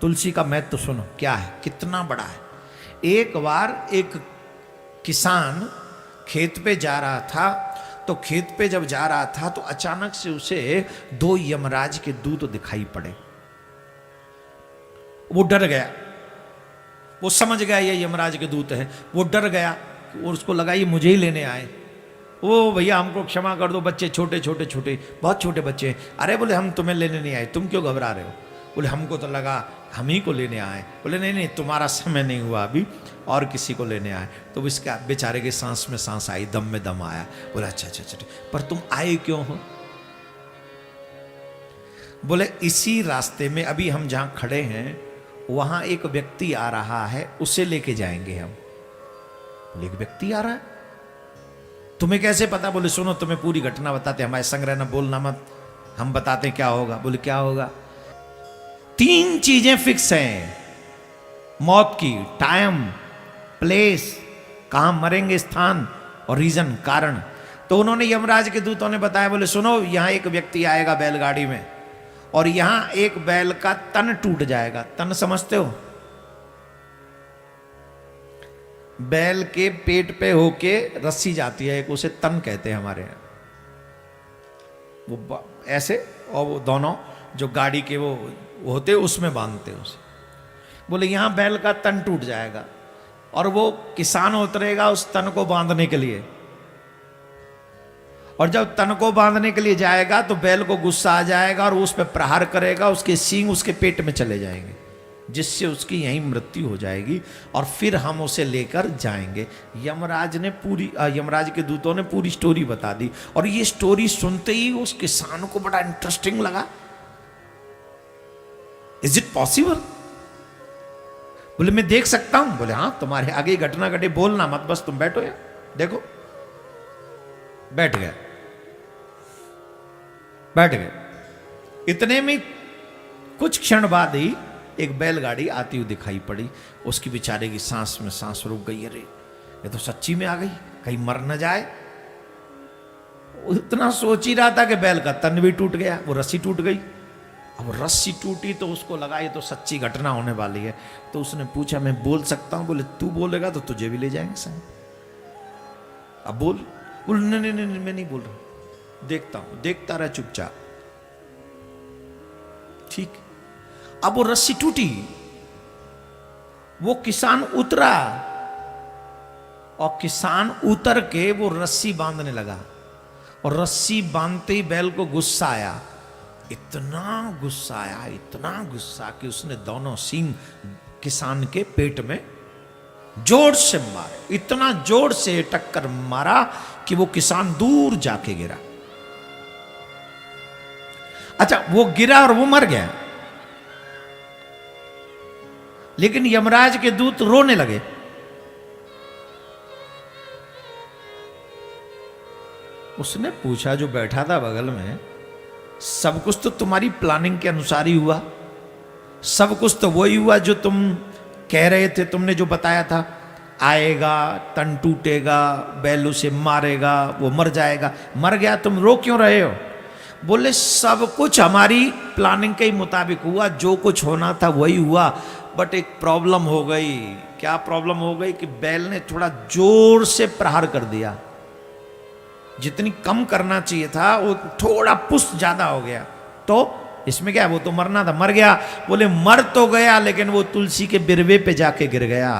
तुलसी का महत्व तो सुनो क्या है, कितना बड़ा है। एक बार एक किसान खेत पे जा रहा था, तो खेत पे जब जा रहा था तो अचानक से उसे दो यमराज के दूत दिखाई पड़े। वो डर गया, वो समझ गया ये यमराज के दूत है, वो डर गया और उसको लगा ये मुझे ही लेने आए। ओ भैया हमको क्षमा कर दो, बच्चे छोटे छोटे छोटे बहुत छोटे बच्चे हैं। अरे बोले हम तुम्हें लेने नहीं आए, तुम क्यों घबरा रहे हो? बोले हमको तो लगा हम ही को लेने आए। बोले नहीं नहीं तुम्हारा समय नहीं हुआ अभी, और किसी को लेने आए। तो इसका बेचारे के सांस में सांस आई, दम में दम आया। बोले अच्छा अच्छा अच्छा, पर तुम आए क्यों हो? बोले इसी रास्ते में अभी हम जहां खड़े हैं वहां एक व्यक्ति आ रहा है, उसे लेके जाएंगे हम। बोले एक व्यक्ति आ रहा है, तुम्हें कैसे पता? बोले सुनो तुम्हें पूरी घटना बताते, हमारे संग रहना, बोलना मत, हम बताते क्या होगा। बोले क्या होगा? 3 चीजें फिक्स हैं मौत की, टाइम, प्लेस, कहां मरेंगे, स्थान, और रीजन, कारण। तो उन्होंने यमराज के दूतों ने बताया, बोले सुनो यहां एक व्यक्ति आएगा बैलगाड़ी में, और यहां एक बैल का तन टूट जाएगा। तन समझते हो? बैल के पेट पे होके रस्सी जाती है एक, उसे तन कहते हैं हमारे यहाँ। वो ऐसे, और वो दोनों जो गाड़ी के वो होते उसमें बांधते उसे। बोले यहां बैल का तन टूट जाएगा और वो किसान उतरेगा उस तन को बांधने के लिए, और जब तन को बांधने के लिए जाएगा तो बैल को गुस्सा आ जाएगा और उस पर प्रहार करेगा, उसके सींग उसके पेट में चले जाएंगे, जिससे उसकी यहीं मृत्यु हो जाएगी, और फिर हम उसे लेकर जाएंगे। यमराज ने पूरी यमराज के दूतों ने पूरी स्टोरी बता दी, और ये स्टोरी सुनते ही उस किसान को बड़ा इंटरेस्टिंग लगा। Is it possible? बोले मैं देख सकता हूं। बोले हाँ तुम्हारे आगे घटना घटे, बोलना मत, बस तुम बैठो या देखो। बैठ गए, बैठ गए। इतने में कुछ क्षण बाद ही एक बैलगाड़ी आती हुई दिखाई पड़ी। उसकी बेचारे की सांस में सांस रुक गई। अरे ये तो सच्ची में आ गई, कहीं मर न जाए। उतना सोच ही रहा था कि बैल का तन भी टूट गया, वो रस्सी टूट गई। अब रस्सी टूटी तो उसको लगा ये तो सच्ची घटना होने वाली है। तो उसने पूछा मैं बोल सकता हूं? बोले तू बोलेगा तो तुझे भी ले जाएंगे संग। अब बोल। बोल नहीं नहीं नहीं मैं नहीं बोल रहा, देखता हूं। देखता रहा चुपचाप। ठीक। अब वो रस्सी टूटी, वो किसान उतरा, और किसान उतर के वो रस्सी बांधने लगा, और रस्सी बांधते ही बैल को गुस्सा आया। इतना गुस्सा आया, इतना गुस्सा कि उसने दोनों सींग किसान के पेट में जोर से मारे। इतना जोर से टक्कर मारा कि वो किसान दूर जाके गिरा। अच्छा वो गिरा और वो मर गया, लेकिन यमराज के दूत रोने लगे। उसने पूछा जो बैठा था बगल में, सब कुछ तो तुम्हारी प्लानिंग के अनुसार ही हुआ, सब कुछ तो वही हुआ जो तुम कह रहे थे, तुमने जो बताया था। आएगा, तन टूटेगा, बैल उसे मारेगा, वो मर जाएगा। मर गया, तुम रो क्यों रहे हो? बोले सब कुछ हमारी प्लानिंग के ही मुताबिक हुआ, जो कुछ होना था वही हुआ, बट एक प्रॉब्लम हो गई। क्या प्रॉब्लम हो गई? कि बैल ने थोड़ा जोर से प्रहार कर दिया। जितनी कम करना चाहिए था वो थोड़ा पुश ज्यादा हो गया। तो इसमें क्या है, वो तो मरना था, मर गया। बोले मर तो गया, लेकिन वो तुलसी के बिरवे पे जाके गिर गया।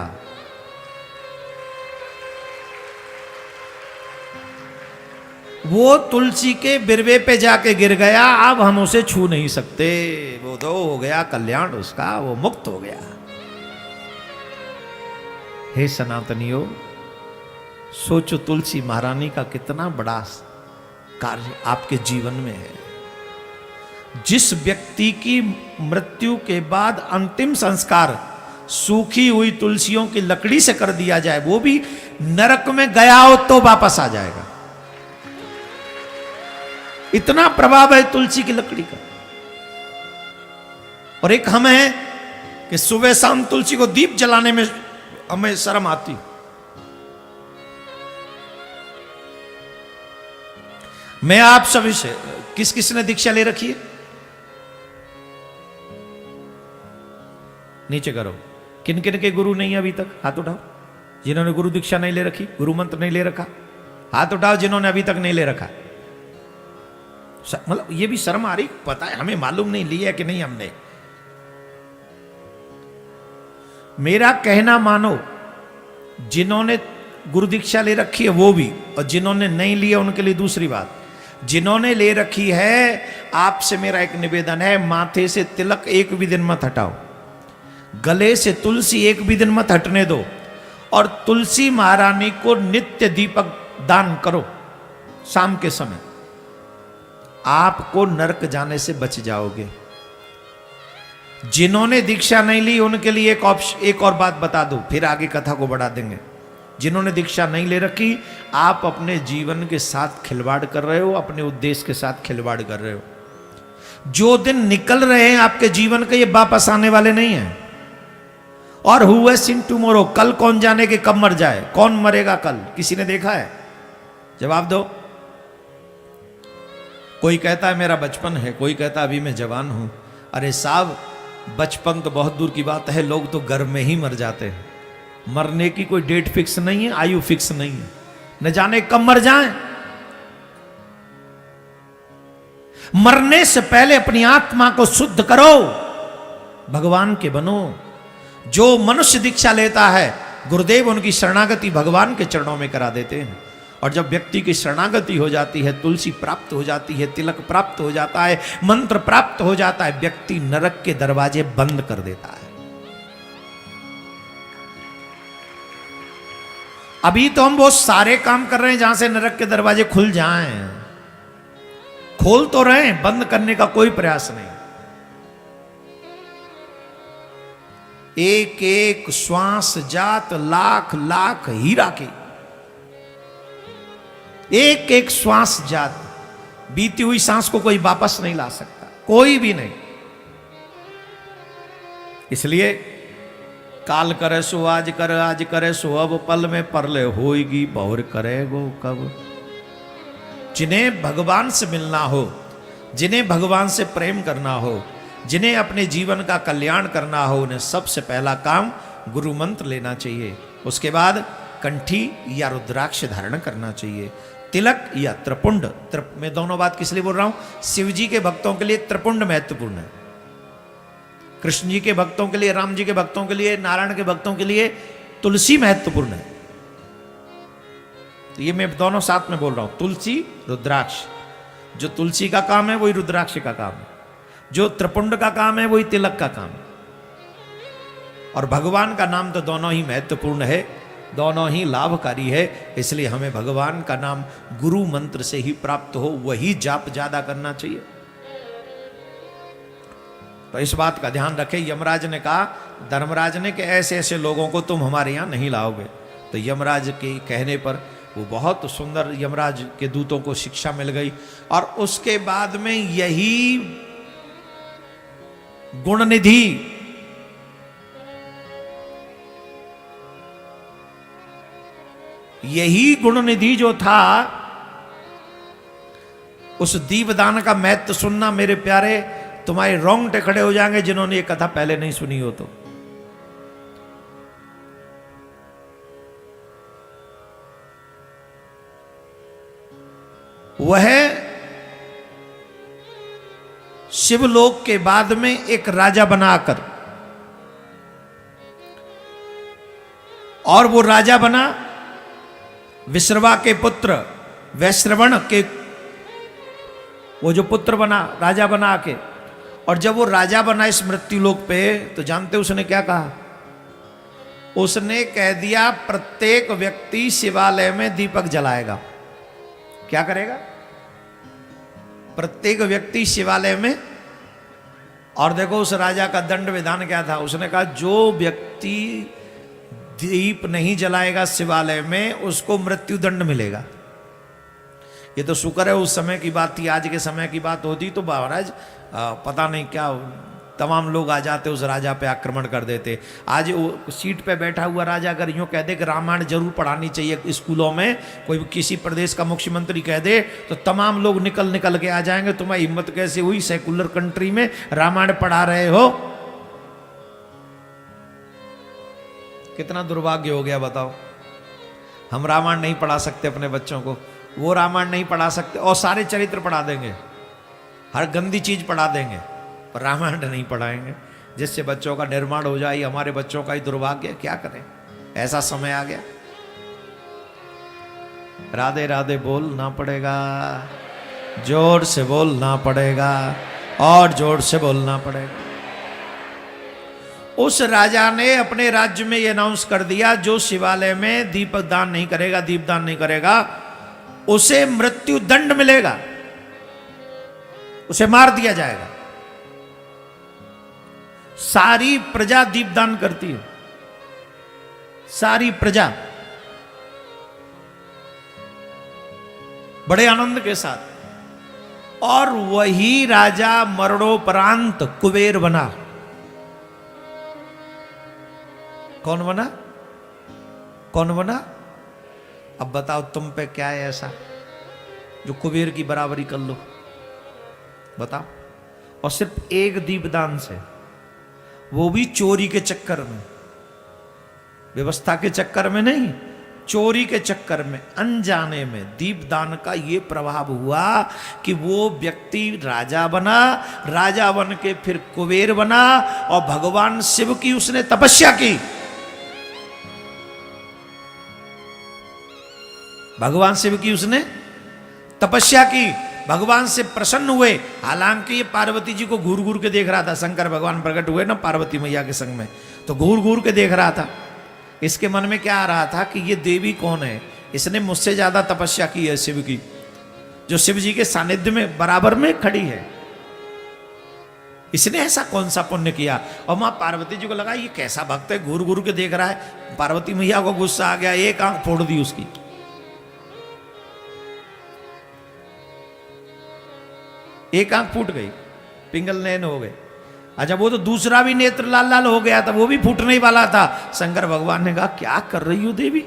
वो तुलसी के बिरवे पे जाके गिर गया, अब हम उसे छू नहीं सकते। वो तो हो गया कल्याण उसका, वो मुक्त हो गया। हे सनातनियों, सोचो तुलसी महारानी का कितना बड़ा कार्य आपके जीवन में है। जिस व्यक्ति की मृत्यु के बाद अंतिम संस्कार सूखी हुई तुलसियों की लकड़ी से कर दिया जाए, वो भी नरक में गया हो तो वापस आ जाएगा। इतना प्रभाव है तुलसी की लकड़ी का। और एक हम है कि सुबह शाम तुलसी को दीप जलाने में हमें शर्म आती। मैं आप सभी से, किस किस ने दीक्षा ले रखी है? नीचे करो। किन किन के गुरु नहीं है अभी तक? हाथ उठाओ। जिन्होंने गुरु दीक्षा नहीं ले रखी, गुरु मंत्र नहीं ले रखा, हाथ उठाओ जिन्होंने अभी तक नहीं ले रखा। मतलब ये भी शर्म आ रही, पता है हमें मालूम नहीं लिया कि नहीं हमने। मेरा कहना मानो, जिन्होंने गुरु दीक्षा ले रखी है वो भी, और जिन्होंने नहीं लिया उनके लिए दूसरी बात। जिन्होंने ले रखी है, आपसे मेरा एक निवेदन है, माथे से तिलक एक भी दिन मत हटाओ, गले से तुलसी एक भी दिन मत हटने दो, और तुलसी महारानी को नित्य दीपक दान करो शाम के समय। आपको नरक जाने से बच जाओगे। जिन्होंने दीक्षा नहीं ली उनके लिए एक और बात बता दूं, फिर आगे कथा को बढ़ा देंगे। जिन्होंने दीक्षा नहीं ले रखी, आप अपने जीवन के साथ खिलवाड़ कर रहे हो, अपने उद्देश्य के साथ खिलवाड़ कर रहे हो। जो दिन निकल रहे हैं आपके जीवन के, ये वापस आने वाले नहीं हैं। और हु हैज सीन टुमारो, कल कौन जाने के कब मर जाए, कौन मरेगा कल, किसी ने देखा है? जवाब दो। कोई कहता है मेरा बचपन है, कोई कहता है अभी मैं जवान हूं। अरे साहब, बचपन तो बहुत दूर की बात है, लोग तो घर में ही मर जाते हैं। मरने की कोई डेट फिक्स नहीं है, आयु फिक्स नहीं है, न जाने कब मर जाएं। मरने से पहले अपनी आत्मा को शुद्ध करो, भगवान के बनो। जो मनुष्य दीक्षा लेता है, गुरुदेव उनकी शरणागति भगवान के चरणों में करा देते हैं। और जब व्यक्ति की शरणागति हो जाती है, तुलसी प्राप्त हो जाती है, तिलक प्राप्त हो जाता है, मंत्र प्राप्त हो जाता है, व्यक्ति नरक के दरवाजे बंद कर देता है। अभी तो हम बहुत सारे काम कर रहे हैं जहां से नरक के दरवाजे खुल जाएं। खोल तो रहे हैं, बंद करने का कोई प्रयास नहीं। एक एक श्वास जात लाख लाख हीरा की, एक एक श्वास जात। बीती हुई सांस को कोई वापस नहीं ला सकता, कोई भी नहीं। इसलिए काल करे सो आज करे, आज करे सो अब, पल में परले होएगी बहुर करेगो कब। जिन्हें भगवान से मिलना हो, जिन्हें भगवान से प्रेम करना हो, जिन्हें अपने जीवन का कल्याण करना हो, उन्हें सबसे पहला काम गुरु मंत्र लेना चाहिए। उसके बाद कंठी या रुद्राक्ष धारण करना चाहिए, तिलक या त्रिपुंड। मैं दोनों बात किस लिए बोल रहा हूं? शिव जी के भक्तों के लिए त्रिपुंड महत्वपूर्ण है, कृष्ण जी के भक्तों के लिए, राम जी के भक्तों के लिए, नारायण के भक्तों के लिए तुलसी महत्वपूर्ण है। तो ये मैं दोनों साथ में बोल रहा हूं, तुलसी रुद्राक्ष। जो तुलसी का काम है वही रुद्राक्ष का काम है, जो त्रिपुंड का काम है वही तिलक का काम है। और भगवान का नाम तो दोनों ही महत्वपूर्ण है, दोनों ही लाभकारी है। इसलिए हमें भगवान का नाम गुरु मंत्र से ही प्राप्त हो, वही जाप ज्यादा करना चाहिए। तो इस बात का ध्यान रखें। यमराज ने कहा, धर्मराज ने, कि ऐसे ऐसे लोगों को तुम हमारे यहां नहीं लाओगे। तो यमराज के कहने पर वो बहुत सुंदर यमराज के दूतों को शिक्षा मिल गई। और उसके बाद में यही गुणनिधि, यही गुणनिधि जो था, उस दीपदान का महत्व सुनना मेरे प्यारे, तुम्हारे रोंगटे खड़े हो जाएंगे जिन्होंने ये कथा पहले नहीं सुनी हो। तो वह शिवलोक के बाद में एक राजा बनाकर, और वो राजा बना विश्रवा के पुत्र वैश्रवण के, वो जो पुत्र बना राजा बना के। और जब वो राजा बना इस मृत्युलोक पे, तो जानते उसने क्या कहा? उसने कह दिया प्रत्येक व्यक्ति शिवालय में दीपक जलाएगा। क्या करेगा? प्रत्येक व्यक्ति शिवालय में। और देखो उस राजा का दंड विधान क्या था? उसने कहा जो व्यक्ति दीप नहीं जलाएगा शिवालय में, उसको मृत्यु दंड मिलेगा। ये तो शुक्र है उस समय की बात थी, आज के समय की बात होती तो महाराज पता नहीं क्या तमाम लोग आ जाते, उस राजा पे आक्रमण कर देते। आज वो सीट पे बैठा हुआ राजा अगर यूँ कह दे कि रामायण जरूर पढ़ानी चाहिए स्कूलों में, कोई किसी प्रदेश का मुख्यमंत्री कह दे, तो तमाम लोग निकल निकल के आ जाएंगे। तुम्हारी हिम्मत कैसे हुई सेकुलर कंट्री में रामायण पढ़ा रहे हो? कितना दुर्भाग्य हो गया बताओ। हम रामायण नहीं पढ़ा सकते अपने बच्चों को, वो रामायण नहीं पढ़ा सकते, और सारे चरित्र पढ़ा देंगे, हर गंदी चीज पढ़ा देंगे, पर रामायण नहीं पढ़ाएंगे, जिससे बच्चों का निर्माण हो जाए। हमारे बच्चों का ही दुर्भाग्य, क्या करें, ऐसा समय आ गया। राधे राधे बोलना पड़ेगा, जोर से बोलना पड़ेगा, और जोर से बोलना पड़ेगा। उस राजा ने अपने राज्य में यह अनाउंस कर दिया, जो शिवालय में दीपदान नहीं करेगा, दीपदान नहीं करेगा, उसे मृत्यु दंड मिलेगा, उसे मार दिया जाएगा। सारी प्रजा दीपदान करती है, सारी प्रजा बड़े आनंद के साथ। और वही राजा मरणोपरांत कुबेर बना। कौन बना? कौन बना? अब बताओ तुम पे क्या है ऐसा जो कुबेर की बराबरी कर लो? बताओ। और सिर्फ एक दीपदान से, वो भी चोरी के चक्कर में, व्यवस्था के चक्कर में नहीं, चोरी के चक्कर में, अनजाने में दीपदान का ये प्रभाव हुआ कि वो व्यक्ति राजा बना, राजा बन के फिर कुबेर बना, और भगवान शिव की उसने तपस्या की। भगवान शिव की उसने तपस्या की, भगवान से प्रसन्न हुए। हालांकि ये पार्वती जी को घूर घूर के देख रहा था, शंकर भगवान प्रकट हुए ना पार्वती मैया के संग में, तो घूर घूर के देख रहा था। इसके मन में क्या आ रहा था कि ये देवी कौन है, इसने मुझसे ज्यादा तपस्या की है शिव की, जो शिव जी के सानिध्य में बराबर में खड़ी है, इसने ऐसा कौन सा पुण्य किया। और मां पार्वती जी को लगा ये कैसा भक्त है, घूर घूर के देख रहा है। पार्वती मैया को गुस्सा आ गया, एक आंख फोड़ दी उसकी। एक आंख फूट गई, पिंगल नयन हो गए। अच्छा, वो तो दूसरा भी नेत्र लाल लाल हो गया था, वो भी फूटने ही वाला था। शंकर भगवान ने कहा क्या कर रही हो देवी?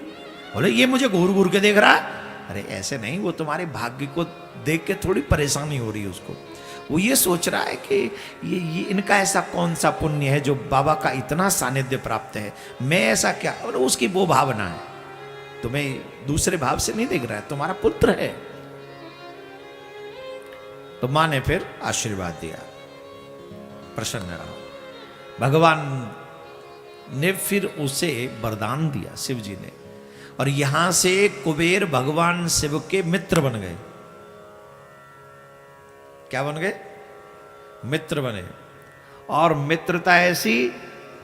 बोले ये मुझे घूर घूर के देख रहा है। अरे ऐसे नहीं, वो तुम्हारे भाग्य को देख के थोड़ी परेशानी हो रही है उसको। वो ये सोच रहा है कि ये इनका ऐसा कौन सा पुण्य है जो बाबा का इतना सानिध्य प्राप्त है, मैं ऐसा क्या। और उसकी वो भावना है, तुम्हें दूसरे भाव से नहीं देख रहा है, तुम्हारा पुत्र है। तो मां ने फिर आशीर्वाद दिया, प्रसन्न रहा। भगवान ने फिर उसे वरदान दिया, शिव जी ने, और यहां से कुबेर भगवान शिव के मित्र बन गए। क्या बन गए? मित्र बने। और मित्रता ऐसी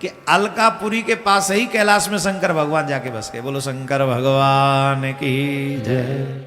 कि अलकापुरी के पास ही कैलाश में शंकर भगवान जाके बस गए। बोलो शंकर भगवान की जय।